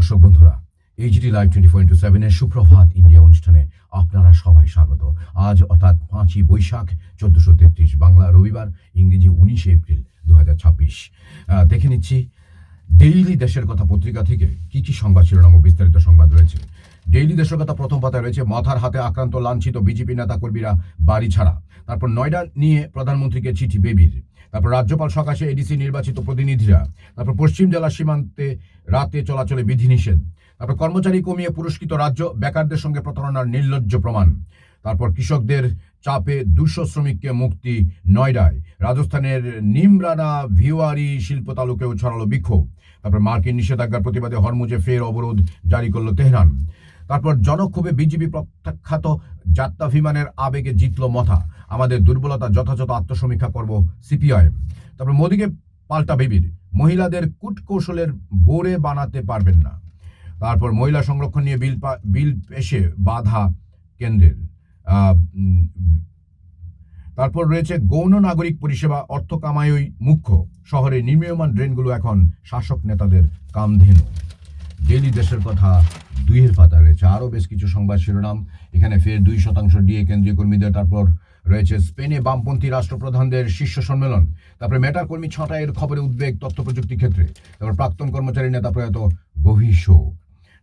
দর্শক বন্ধুরা, HD live 24/7 সুপ্রভাত ইন্ডিয়া অনুষ্ঠানে আপনারা সবাই স্বাগত। আজ অর্থাৎ 5ই বৈশাখ 1433 বাংলা রবিবার, ইংরেজি 19 এপ্রিল 2026। দেখে নিচ্ছি ডেইলি দেশের কথা পত্রিকা থেকে কি কি সংবাদ শিরোনাম ও বিস্তারিত সংবাদ রয়েছে। ডেইলি দেশের কথা প্রথম পাতায় রয়েছে, মাথার হাতে আক্রান্ত লাঞ্ছিত বিজেপি নেতা কর্মীরা বাড়ি ছাড়া। তারপর নয়ডা নিয়ে প্রধানমন্ত্রীকে চিঠি বেবির। তারপর রাজ্যপাল সকাশে এডিসি নির্বাচিত প্রতিনিধিরা। তারপর পশ্চিম জেলা সীমান্তে রাতে চলাচলে বিধিনিষেধ। তারপর কর্মচারী কমিয়ে পুরস্কৃত রাজ্য, বেকারদের সঙ্গে প্রতারণার নির্লজ্জ প্রমাণ। তারপর কৃষকদের চাপে 200 শ্রমিককে মুক্তি নয়ডায়। রাজস্থানের নিমরানা ভিওয়ারি শিল্প তালুকেও ছড়ালো বিক্ষোভ। তারপর মার্কিন নিষেধাজ্ঞার প্রতিবাদে হরমুজে ফের অবরোধ জারি করল তেহরান। তারপর জনক্ষোভে বিজেপি প্রত্যাখ্যাত, যাত্রা বিমানের আবেগে জিতল মথা। আমাদের দুর্বলতা যথাযথ আত্মসমীক্ষা করব সিপিআইএম। তারপর মোদীকে পাল্টা বিবির, মহিলাদের কূটকৌশলের বোরে বানাতে পারবেন না। তারপর মহিলা সংরক্ষণ নিয়ে বিল পেশে বাধা কেন্দ্রের। তারপর রয়েছে গৌণ নাগরিক পরিষেবা, অর্থ কামাই মুখ্য। শহরে নির্মীয়মান ড্রেনগুলো এখন শাসক নেতাদের কামধেনু। ডেইলি দেশের কথা 2-এর পাতা রয়েছে আরও বেশ কিছু সংবাদ শিরোনাম। এখানে ফের 2% ডিএ কেন্দ্রীয় কর্মীদের। তারপর রয়েছে স্পেনে বামপন্থী রাষ্ট্রপ্রধানদের শীর্ষ সম্মেলন। তারপরে মেটার কর্মী ছাঁটাইয়ের খবরে উদ্বেগ তথ্য প্রযুক্তি ক্ষেত্রে। তারপর প্রাক্তন কর্মচারী নেতা প্রয়াত, গভীর শোক।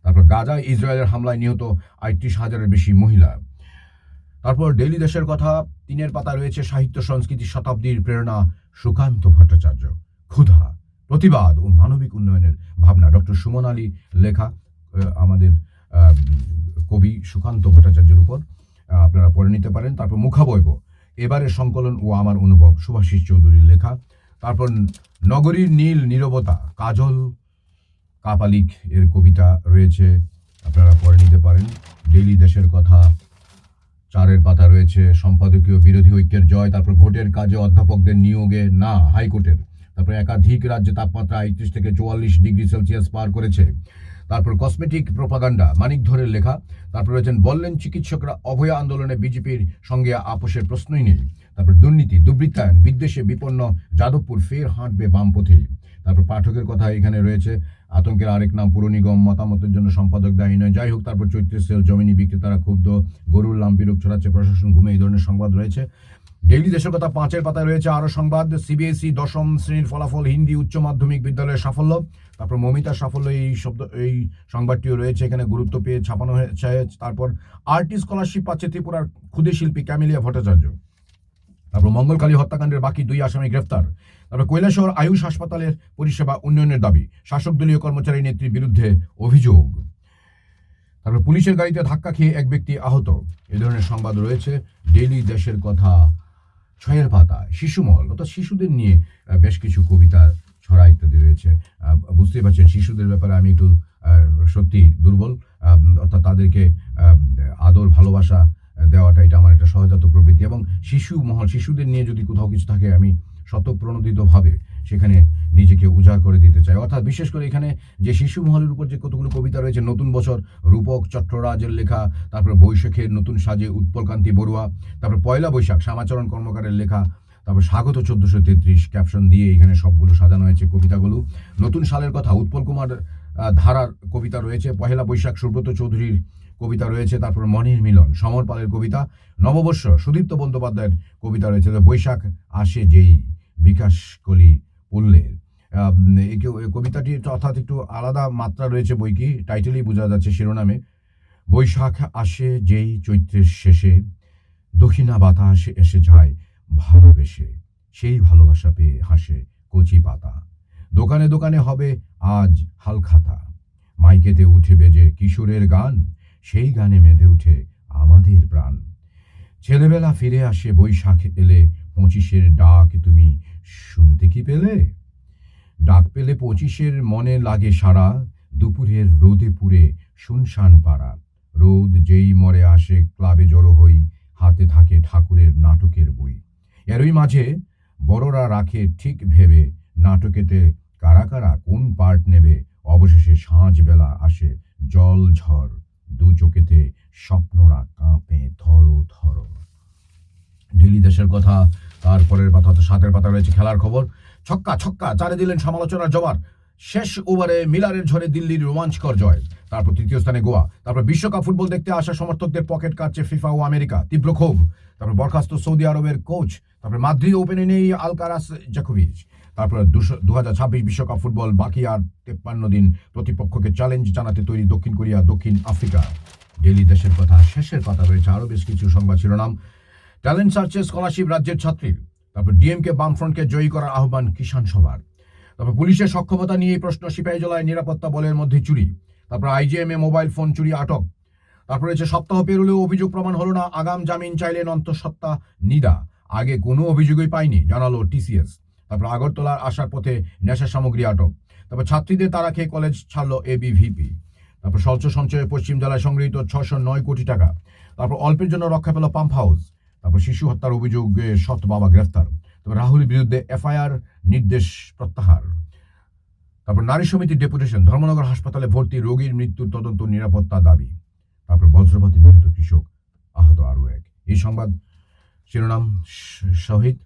তারপর গাজায় ইসরায়েলের হামলায় নিহত 38,000-এর বেশি মহিলা। তারপর ডেইলি দেশের কথা 3-এর পাতা রয়েছে সাহিত্য সংস্কৃতি শতাব্দীর প্রেরণা সুকান্ত ভট্টাচার্য, ক্ষুধা, প্রতিবাদ ও মানবিক উন্নয়নের ভাবনা। ডক্টর সুমন আলী লেখা আমাদের কবি সুকান্ত ভট্টাচার্যের উপর আপনারা পড়ে নিতে পারেন। তারপর মুখাবৈব, এবারের সংকলন ও আমার অনুভব, শুভাশিস চৌধুরীর লেখা। তারপর নগরীর নীল নীরবতা, কাজল কাপালিক এর কবিতা রয়েছে, আপনারা পড়ে নিতে পারেন। ডেইলি দেশের কথা 4-এর পাতা রয়েছে সম্পাদকীয় বিরোধী ঐক্যের জয়। তারপর ভোটের কাজে অধ্যাপকদের নিয়োগে না হাইকোর্টের। তারপর একাধিক রাজ্যে তাপমাত্রা 38 থেকে 44 ডিগ্রি সেলসিয়াস পার করেছে। তারপর কসমেটিক প্রোপাগান্ডা, মানিক ধরের লেখা। তারপর রয়েছেন বললেন চিকিৎসকরা, অভয়া আন্দোলনে বিজেপির সঙ্গে আপোষের প্রশ্নই নেই। তারপর দুর্নীতি, দুর্বৃত্তায়ন, বিদ্বেষে বিপন্ন যাদবপুর ফের হাঁটবে বামপথেই। তারপর পাঠকের কথা এখানে রয়েছে, আতঙ্কের আরেক নাম পুর নিগম, মতামতের জন্য সম্পাদক দায়ী নয়। যাই হোক, তারপর চৈত্রের সেল, জমিনি বিক্রেতারা ক্ষুব্ধ, গরুর লাম্পিরোগ ছড়াচ্ছে, প্রশাসন ঘুমে, এই ধরনের সংবাদ রয়েছে। ডেইলি দেশের কথা 5-এর পাতায় রয়েছে আরও সংবাদ। সিবিএসই 10ম শ্রেণীর ফলাফল, হিন্দি উচ্চ মাধ্যমিক বিদ্যালয়ের সাফল্য। তারপর মমিতার সাফল্য, এই সংবাদটিও রয়েছে এখানে, গুরুত্ব পেয়ে ছাপানো হয়েছে। তারপর আর্টি স্কলারশিপ পাচ্ছে ত্রিপুরার ক্ষুদে শিল্পী ক্যামেলিয়া ভট্টাচার্য। তারপর মঙ্গলকালী হত্যাকাণ্ডের বাকি 2 আসামি গ্রেফতার। তারপর কৈলাসহর আয়ুষ হাসপাতালের পরিষেবা উন্নয়নের দাবি, শাসক দলীয় কর্মচারী নেত্রীর বিরুদ্ধে অভিযোগ। তারপর পুলিশের গাড়িতে ধাক্কা খেয়ে এক ব্যক্তি আহত। এ ধরনের সংবাদ রয়েছে ডেইলি দেশের কথা 6-এর পাতায়। শিশুমহল, অর্থাৎ শিশুদের নিয়ে বেশ কিছু কবিতা ছড়া ইত্যাদি রয়েছে। বুঝতেই পারছেন শিশুদের ব্যাপারে আমি একটু সত্যি দুর্বল, অর্থাৎ তাদেরকে আদর ভালোবাসা দেওয়াটা এটা আমার একটা সহজাত প্রবৃত্তি। এবং শিশুদের নিয়ে যদি কোথাও কিছু থাকে আমি স্বতঃপ্রণোদিতভাবে সেখানে নিজেকে উজাড় করে দিতে চাই। অর্থাৎ বিশেষ করে এখানে যে শিশু মহলের উপর যে কতগুলো কবিতা রয়েছে, নতুন বছর রূপক চট্টরাজের লেখা। তারপর বৈশাখের নতুন সাজে উৎপলকান্তি বড়ুয়া। তারপর পয়লা বৈশাখ শ্যামাচরণ কর্মকারের লেখা। তারপর স্বাগত 1433 ক্যাপশন দিয়ে এখানে সবগুলো সাজানো হয়েছে কবিতাগুলো। নতুন সালের কথা উৎপল কুমার ধারার কবিতা রয়েছে। পহেলা বৈশাখ সুব্রত চৌধুরীর কবিতা রয়েছে। তারপর মনির মিলন সমর পালের কবিতা। নববর্ষ সুদীপ্ত বন্দ্যোপাধ্যায়ের কবিতা রয়েছে। বৈশাখ আসে যেই, বিকাশ কলি পড়লের। কবিতাটি অর্থাৎ একটু আলাদা মাত্রা রয়েছে বই কি, টাইটেলেই বোঝা যাচ্ছে শিরোনামে। বৈশাখ আসে যেই চৈত্রের শেষে, দক্ষিণা বাতাস এসে যায় ভালোবেসে, সেই ভালোবাসা পেয়ে হাসে কচি পাতা। দোকানে দোকানে হবে আজ হালখাতা, মাইকেতে উঠে বেজে কিশোরের গান, সেই গানে মেধে উঠে আমাদের প্রাণ। ছেলেবেলা ফিরে আসে বৈশাখ এলে, 25-এর ডাক তুমি শুনতে কি পেলে? ডাক পেলে 25-এর মনে লাগে সারা, দুপুরের রোদে পুড়ে শুনশান পাড়া। রোদ যেই মরে আসে ক্লাবে জড়ো হই, হাতে থাকে ঠাকুরের নাটকের বই। এরই মাঝে বড়রা রাখে ঠিক ভেবে, নাটকেতে কারা কারা কোন পার্ট নেবে। অবশেষে সাঁঝবেলা আসে জল ঝড়, দু চোখেতে স্বপ্নরা কাঁপে ধরো ধরো। ডেইলি দেশের কথা তারপরের পাতা 7-এর পাতা রয়েছে খেলার খবর। ছক্কা ছক্কা চারে দিলেন সমালোচনার জবার, শেষ ওভারে মিলারের ঝড়ে দিল্লির রোমাঞ্চকর জয়। তারপর তৃতীয় স্থানে গোয়া। তারপর বিশ্বকাপ ফুটবল দেখতে আসা সমর্থকদের পকেট কাটছে ফিফা ও আমেরিকা, তীব্র ক্ষোভ। তারপর বরখাস্ত সৌদি আরবের কোচ। তারপর মাদ্রিদ ওপেনে নেই আলকারাস জাকোভিচ। তারপর 2026 বিশ্বকাপ ফুটবল বাকি আর 53 দিন। প্রতিপক্ষকে চ্যালেঞ্জ জানাতে তৈরি দক্ষিণ কোরিয়া, দক্ষিণ আফ্রিকা। ডেলি দেশের কথা শেষের কথা রয়েছে আরও বেশ কিছু সংবাদ শিরোনাম। ট্যালেন্ট সার্চে স্কলারশিপ রাজ্যের ছাত্রীর। তারপর ডিএমকে বামফ্রন্টকে জয়ী করার আহ্বান কিষাণ সভার। তারপর পুলিশের সক্ষমতা নিয়ে প্রশ্ন, সিপাহীজলায় নিরাপত্তা বলের মধ্যে চুরি। তারপর আইজিএমে মোবাইল ফোন চুরি আটক। তারপর রয়েছে সপ্তাহ পেরোলেও অভিযোগ প্রমাণ হলো না, আগাম জামিন চাইলেন অন্তঃসত্ত্বা নিদা। আগে কোনো অভিযোগই পাইনি জানালো টিসিএস। তারপর আগরতলার আসার পথে নেশা সামগ্রী আটক। তারপর ছাত্রীদের তাড়া খেয়ে কলেজ ছাড়লো এবিভিপি। তারপর স্বল্প সঞ্চয়ে পশ্চিম জেলায় সংগৃহীত 609 কোটি টাকা। তারপর অল্পের জন্য রক্ষা পেল পাম্প হাউস। তারপর শিশু হত্যার অভিযোগে সৎ বাবা গ্রেফতার। তারপর রাহুলের বিরুদ্ধে এফআইআর, নির্দেশ প্রত্যাহার। তারপর নারী সমিতির ডেপুটেশন, ধর্মনগর হাসপাতালে ভর্তি রোগীর মৃত্যুর তদন্ত নিরাপত্তা দাবি। তারপর বজ্রপাতে নিহত কৃষক, আহত আরও এক। এই সংবাদ শিরোনাম সহিত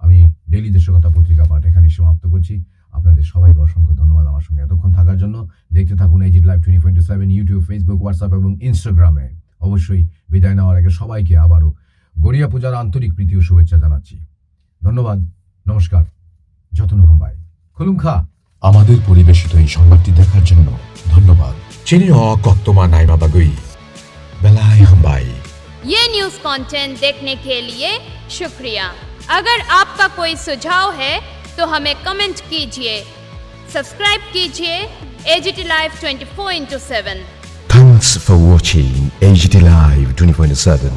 আমি ডেইলি দেশের কথা পত্রিকা পাঠ এখানে সমাপ্ত করছি। আপনাদের সবাইকে অসংখ্য ধন্যবাদ আমার সঙ্গে এতক্ষণ থাকার জন্য। দেখতে থাকুন AGT Live 24/7 YouTube, Facebook, WhatsApp এবং ইনস্টাগ্রামে। অবশ্যই বিদায় নেওয়ার আগে সবাইকে আবারও গড়িয়া পূজার আন্তরিক প্রীতি ও শুভেচ্ছা জানাচ্ছি। ধন্যবাদ, নমস্কার, যত্ন হাম্বাই, খুলুম খা। আমাদের পরিবেশিত এই সংবাদটি দেখার জন্য ধন্যবাদ। চিনিও কক্তমা নাইমা বাগুই বেলাই হাম্বাই। ये न्यूज़ कंटेंट देखने के लिए शुक्रिया। अगर आपका कोई सुझाव है तो हमें कमेंट कीजिए, सब्सक्राइब कीजिए AGT Live 24/7। Thanks for watching AGT Live 24/7.